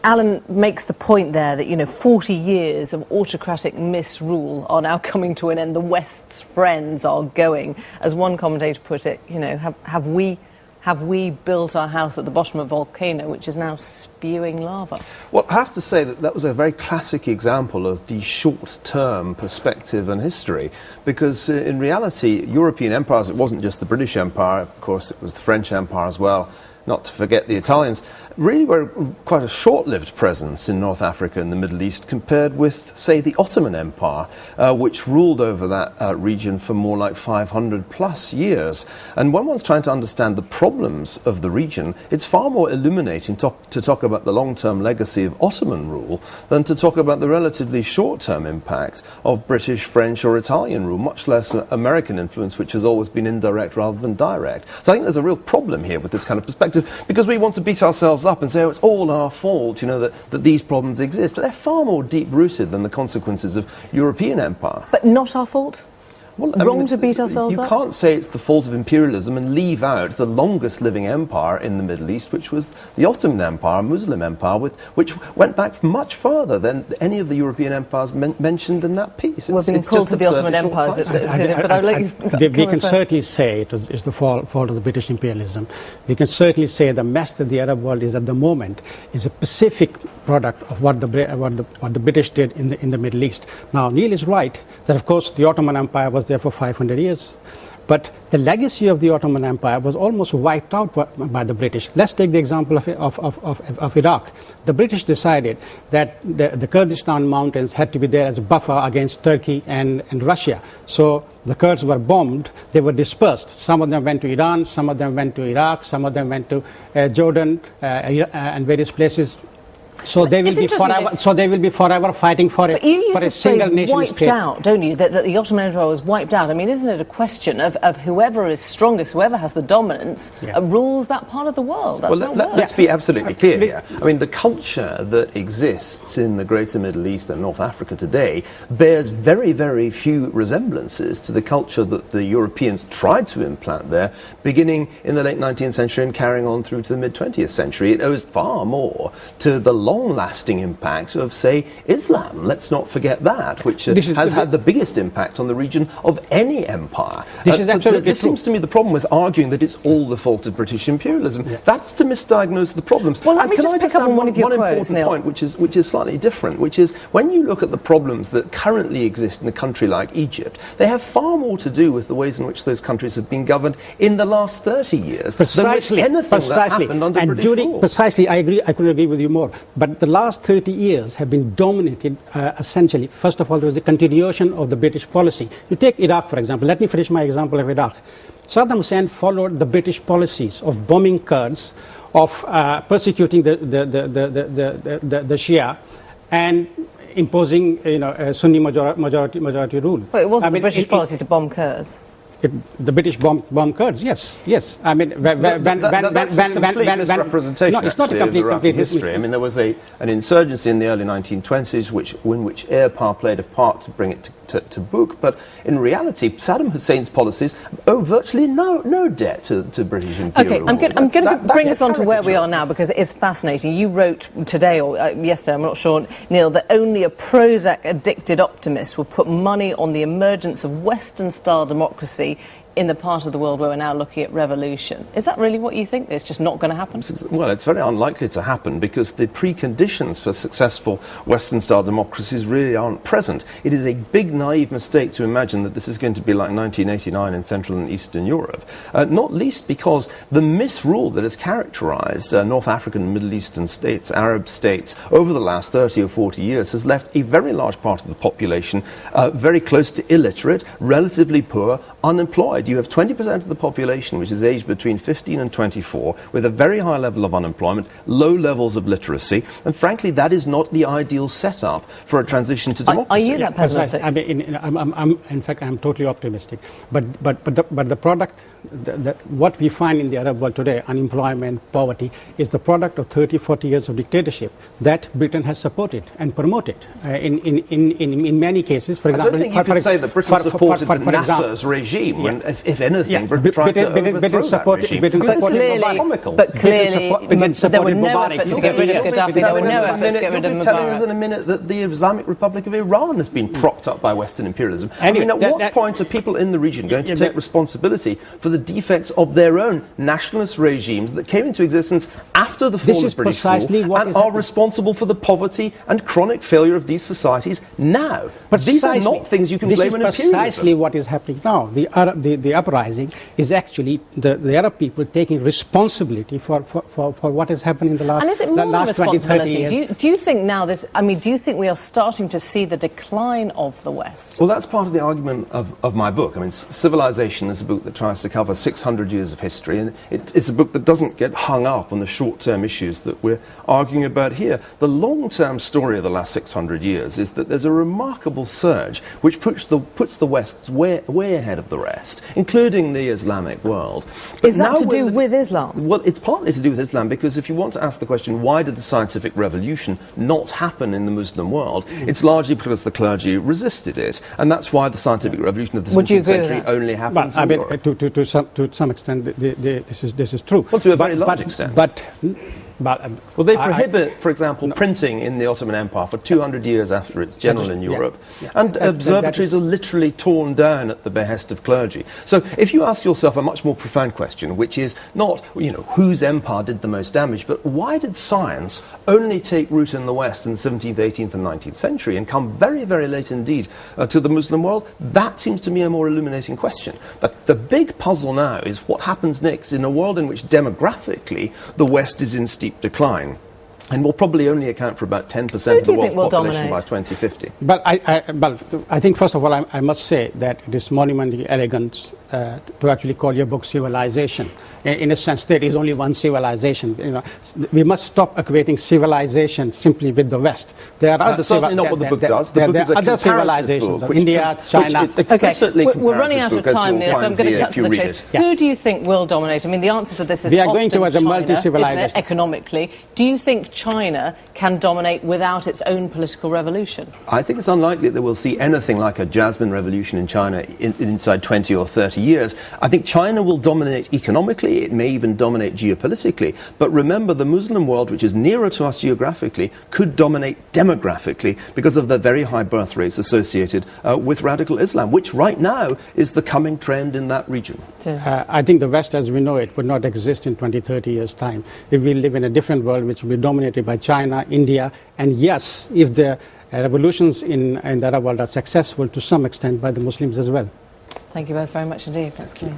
Alan makes the point there that, 40 years of autocratic misrule are now coming to an end. The West's friends are going. As one commentator put it, have we built our house at the bottom of a volcano which is now spewing lava? Well, I have to say that was a very classic example of the short-term perspective and history, because in reality, European empires, it wasn't just the British Empire, of course it was the French Empire as well, not to forget the Italians, really were quite a short-lived presence in North Africa and the Middle East compared with, say, the Ottoman Empire, which ruled over that region for more like 500 plus years. And when one's trying to understand the problems of the region, it's far more illuminating to talk about the long-term legacy of Ottoman rule than to talk about the relatively short-term impact of British, French or Italian rule, much less American influence, which has always been indirect rather than direct. So I think there's a real problem here with this kind of perspective, because we want to beat ourselves up and say, oh, it's all our fault, that these problems exist. But they're far more deep-rooted than the consequences of European empire. But not our fault? Well, wrong to beat ourselves up? You can't say it's the fault of imperialism and leave out the longest living empire in the Middle East, which was the Ottoman Empire, Muslim empire, which went back much further than any of the European empires mentioned in that piece. We're being called to the Ottoman empires, but I'll let you... We can certainly say it's the fault of the British imperialism. We can certainly say the mess that the Arab world is at the moment is a specific product of what the British did in the Middle East. Now, Neil is right that, of course, the Ottoman Empire was there for 500 years. But the legacy of the Ottoman Empire was almost wiped out by the British. Let's take the example of Iraq. The British decided that the Kurdistan mountains had to be there as a buffer against Turkey and Russia. So the Kurds were bombed, they were dispersed. Some of them went to Iran, some of them went to Iraq, some of them went to Jordan and various places. So they will be forever. So they will be forever fighting for a single nation wiped state. Out, don't you? That the Ottoman Empire was wiped out. I mean, isn't it a question of whoever is strongest, whoever has the dominance, rules that part of the world? That's let's be absolutely clear here. I mean, the culture that exists in the Greater Middle East and North Africa today bears very, very few resemblances to the culture that the Europeans tried to implant there, beginning in the late 19th century and carrying on through to the mid-20th century. It owes far more to the long-lasting impact of, say, Islam. Let's not forget that, which has had the biggest impact on the region of any empire. This seems to me the problem with arguing that it's all the fault of British imperialism. That's to misdiagnose the problems. Well, let me just pick up on one of your quotes, Neil. Point, which is slightly different, which is when you look at the problems that currently exist in a country like Egypt, they have far more to do with the ways in which those countries have been governed in the last 30 years than with anything that happened under British rule. Precisely, I agree. I couldn't agree with you more. But the last 30 years have been dominated essentially. First of all, there was a continuation of the British policy. You take Iraq, for example. Let me finish my example of Iraq. Saddam Hussein followed the British policies of bombing Kurds, of persecuting the Shia, and imposing Sunni majority rule. But it wasn't the British policy to bomb Kurds. The British bomb Kurds, yes. I mean, that's a complete misrepresentation. No, it's not a complete history. I mean, there was an insurgency in the early 1920s, in which air power played a part to bring it to book. But in reality, Saddam Hussein's policies owe virtually no debt to British imperial rule. I'm going to bring us on to where we are now, because it is fascinating. You wrote today or yesterday, I'm not sure, Neil, that only a Prozac-addicted optimist will put money on the emergence of Western-style democracy in the part of the world where we're now looking at revolution. Is that really what you think? It's just not going to happen? Well, it's very unlikely to happen because the preconditions for successful Western-style democracies really aren't present. It is a big naive mistake to imagine that this is going to be like 1989 in Central and Eastern Europe, not least because the misrule that has characterized North African and Middle Eastern states, Arab states, over the last 30 or 40 years has left a very large part of the population very close to illiterate, relatively poor, unemployed. You have 20% of the population which is aged between 15 and 24 with a very high level of unemployment, low levels of literacy, and frankly that is not the ideal setup for a transition to democracy. Are you that pessimistic? I mean, in fact, I'm totally optimistic. But the product, what we find in the Arab world today, unemployment, poverty, is the product of 30, 40 years of dictatorship that Britain has supported and promoted in many cases. For example, I don't think you could say that Britain supported Nasser's regime. When, if anything, but trying to overthrow that regime. But clearly, there were no efforts to get rid of Gaddafi. There were no efforts to get rid of You'll be telling us Mubarak. in a minute that the Islamic Republic of Iran has been propped up by Western imperialism. I mean, at what point are people in the region going to take responsibility for the defects of their own nationalist regimes that came into existence after the fall of British rule and are responsible for the poverty and chronic failure of these societies now? But these are not things you can blame on imperialism. This is precisely what is happening now. The uprising is actually the Arab people taking responsibility for what has happened in the last 20, 30 years. And is it more responsibility? Do you think now do you think we are starting to see the decline of the West? Well, that's part of the argument of my book. I mean, Civilization is a book that tries to cover 600 years of history, and it's a book that doesn't get hung up on the short-term issues that we're arguing about here. The long-term story of the last 600 years is that there's a remarkable surge which puts the West way ahead of the rest, including the Islamic world. Is that to do with Islam? Well, it's partly to do with Islam, because if you want to ask the question, why did the scientific revolution not happen in the Muslim world, it's largely because the clergy resisted it, and that's why the scientific revolution of the 17th century only happens in Europe. To some extent, this is true. Well, to a very large extent. Well, they prohibit, for example, printing in the Ottoman Empire for 200 years after it's general in Europe. And observatories are literally torn down at the behest of clergy. So if you ask yourself a much more profound question, which is not, whose empire did the most damage, but why did science only take root in the West in the 17th, 18th and 19th century and come very, very late indeed to the Muslim world, that seems to me a more illuminating question. But the big puzzle now is what happens next in a world in which demographically the West is in steep decline, and will probably only account for about 10% of the world's population by 2050. But I think, first of all, I must say that it is monumentally elegant to actually call your book Civilization. In a sense, there is only one civilization. We must stop equating civilization simply with the West. There are other certainly not what the book does. The book is a other civilizations, India, China. We're running out of time, Neil, so I'm going to cut to the chase. Who do you think will dominate? I mean, the answer to this is we are going towards a multi-civilization. Economically, do you think China can dominate without its own political revolution? I think it's unlikely that we'll see anything like a Jasmine revolution in China inside 20 or 30 years. I think China will dominate economically. It may even dominate geopolitically. But remember, the Muslim world, which is nearer to us geographically, could dominate demographically because of the very high birth rates associated with radical Islam, which right now is the coming trend in that region. I think the West as we know it would not exist in 20, 30 years' time if we live in a different world which will be dominated by China, India, and yes, if the revolutions in the Arab world are successful to some extent by the Muslims as well. Thank you both very much indeed. That's clear.